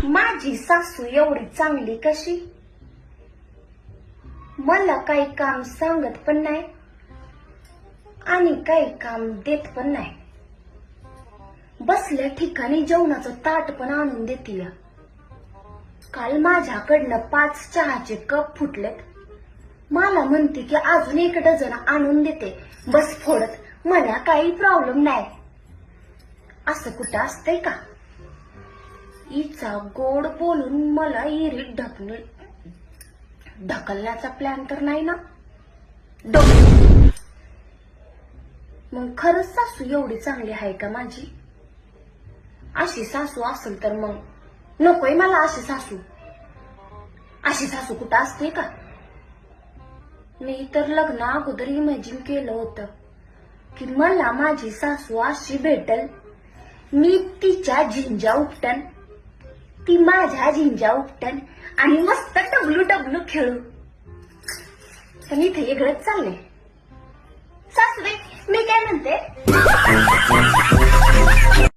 माझी सासू एवढी चांगली कशी? मला काही काम सांगत पण नाही आणि काही काम देत पण नाही. बसल्या ठिकाणी जेवणाचं ताट पण आणून देते. काल माझ्याकडनं 5 चहाचे कप फुटलेत. मला म्हणते की अजून 1 डझन आणून देते बस फोडत. मला काही प्रॉब्लेम नाही. असं कुठं असतंय का? हिचा गोड बोलून मला इरीत ढकलण्याचा प्लॅन तर नाही ना? मग खरंच सासू एवढी चांगली आहे का माझी? अशी सासू असेल तर मग नकोय मला अशी सासू. अशी सासू कुठं असते का? मी तर लग्ना अगोदर इमॅजिन केलं होतं की मला माझी सासू अशी भेटल. मी तिच्या झिंजा उपटन, ती माझ्या झिंजा उपटन आणि मस्त डबलू डबलू खेळू. पण इथे वेगळंच चाललंय. सासूबाई मी काय म्हणते